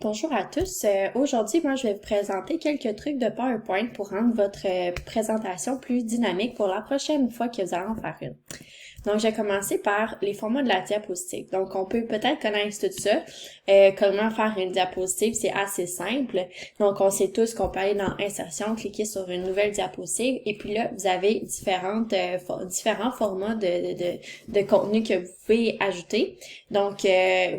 Bonjour à tous. Aujourd'hui, moi, je vais vous présenter quelques trucs de PowerPoint pour rendre votre présentation plus dynamique pour la prochaine fois que vous allez en faire une. Donc, je vais commencer par les formats de la diapositive. Donc, on peut peut-être connaître tout ça. Comment faire une diapositive, c'est assez simple. Donc, on sait tous qu'on peut aller dans Insertion, cliquer sur une nouvelle diapositive, et puis là, vous avez différents formats de contenu que vous pouvez ajouter. Donc,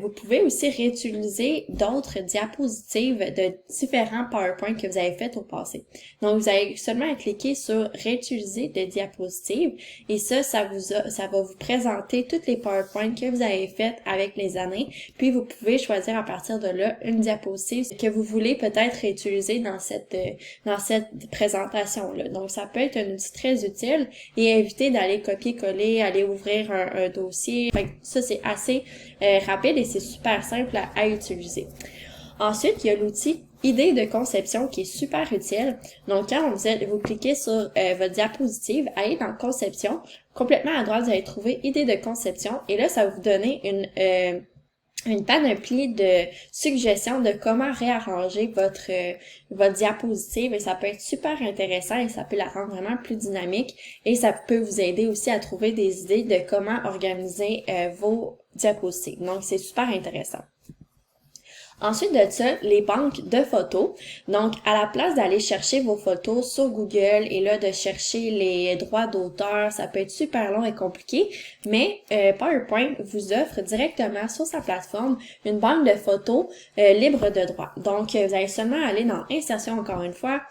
vous pouvez aussi réutiliser d'autres diapositives de différents PowerPoint que vous avez fait au passé. Donc, vous avez seulement à cliquer sur réutiliser des diapositives et ça va vous présenter toutes les PowerPoint que vous avez faites avec les années. Puis, vous pouvez choisir à partir de là une diapositive que vous voulez peut-être réutiliser dans cette présentation-là. Donc, ça peut être un outil très utile et éviter d'aller copier-coller, aller ouvrir un dossier. Fait que ça, c'est assez rapide et c'est super simple à utiliser. Ensuite, il y a l'outil idée de conception qui est super utile. Donc, quand vous cliquez sur votre diapositive, allez dans conception. Complètement à droite, vous allez trouver idée de conception et là, ça va vous donner une panoplie de suggestions de comment réarranger votre diapositive et ça peut être super intéressant et ça peut la rendre vraiment plus dynamique et ça peut vous aider aussi à trouver des idées de comment organiser vos diapositives. Donc, c'est super intéressant. Ensuite de ça, les banques de photos. Donc, à la place d'aller chercher vos photos sur Google et là, de chercher les droits d'auteur, ça peut être super long et compliqué, mais PowerPoint vous offre directement sur sa plateforme une banque de photos libre de droit. Donc, vous allez seulement aller dans Insertion encore une fois,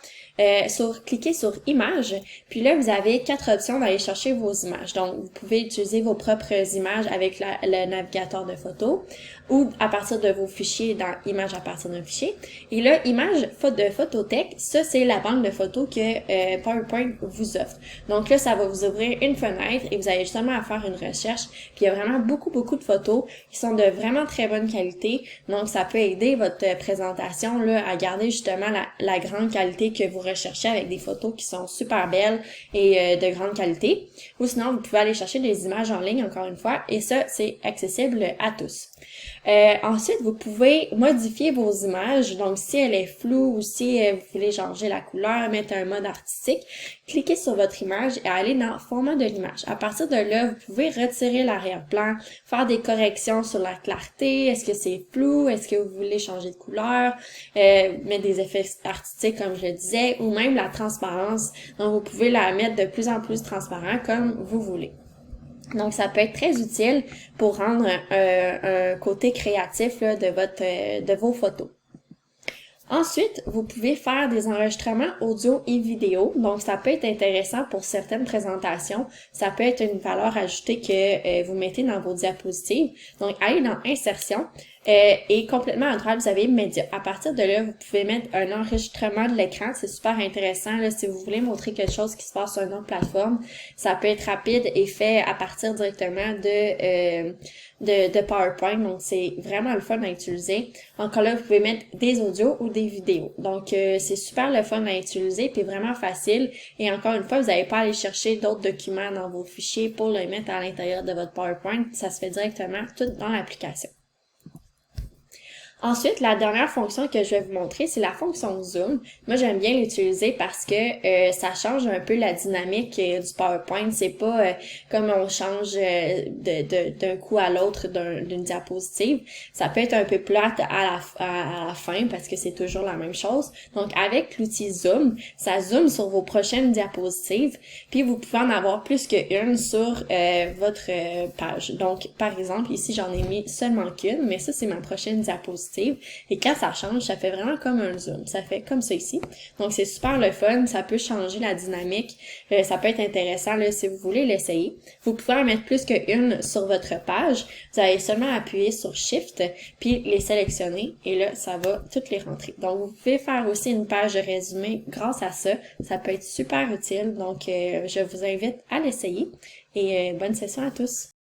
cliquer sur Images, puis là, vous avez 4 options d'aller chercher vos images. Donc, vous pouvez utiliser vos propres images avec le navigateur de photos ou à partir de vos fichiers dans Images à partir d'un fichier. Et là, Images de Photothèque, ça, c'est la banque de photos que PowerPoint vous offre. Donc là, ça va vous ouvrir une fenêtre et vous avez justement à faire une recherche. Puis il y a vraiment beaucoup de photos qui sont de vraiment très bonne qualité. Donc, ça peut aider votre présentation là à garder justement la grande qualité que vous recherchez avec des photos qui sont super belles et de grande qualité. Ou sinon, vous pouvez aller chercher des images en ligne, encore une fois, et ça, c'est accessible à tous. Ensuite, vous pouvez modifier vos images. Donc, si elle est floue ou si vous voulez changer la couleur, mettre un mode artistique, cliquez sur votre image et allez dans Format de l'image. À partir de là, vous pouvez retirer l'arrière-plan, faire des corrections sur la clarté. Est-ce que c'est flou? Est-ce que vous voulez changer de couleur? Mettre des effets artistiques, comme je le disais, ou même la transparence. Donc, vous pouvez la mettre de plus en plus transparent comme vous voulez. Donc, ça peut être très utile pour rendre un côté créatif là, de vos photos. Ensuite, vous pouvez faire des enregistrements audio et vidéo. Donc, ça peut être intéressant pour certaines présentations. Ça peut être une valeur ajoutée que vous mettez dans vos diapositives. Donc, allez dans Insertion et complètement à droite, vous avez Médias. À partir de là, vous pouvez mettre un enregistrement de l'écran. C'est super intéressant là, si vous voulez montrer quelque chose qui se passe sur une autre plateforme. Ça peut être rapide et fait à partir directement de PowerPoint. Donc, c'est vraiment le fun à utiliser. Encore là, vous pouvez mettre des audios ou des vidéos. Donc, c'est super le fun à utiliser puis vraiment facile. Et encore une fois, vous n'allez pas aller chercher d'autres documents dans vos fichiers pour les mettre à l'intérieur de votre PowerPoint. Ça se fait directement tout dans l'application. Ensuite, la dernière fonction que je vais vous montrer, c'est la fonction Zoom. Moi, j'aime bien l'utiliser parce que ça change un peu la dynamique du PowerPoint. C'est pas comme on change d'un coup à l'autre d'une diapositive. Ça peut être un peu plate à la fin parce que c'est toujours la même chose. Donc, avec l'outil Zoom, ça zoome sur vos prochaines diapositives, puis vous pouvez en avoir plus qu'une sur votre page. Donc, par exemple, ici, j'en ai mis seulement qu'une, mais ça, c'est ma prochaine diapositive. Et quand ça change, ça fait vraiment comme un zoom. Ça fait comme ça ici. Donc, c'est super le fun. Ça peut changer la dynamique. Ça peut être intéressant là, si vous voulez l'essayer. Vous pouvez en mettre plus qu'une sur votre page. Vous allez seulement appuyer sur Shift, puis les sélectionner. Et là, ça va toutes les rentrer. Donc, vous pouvez faire aussi une page de résumé grâce à ça. Ça peut être super utile. Donc, je vous invite à l'essayer. Et bonne session à tous.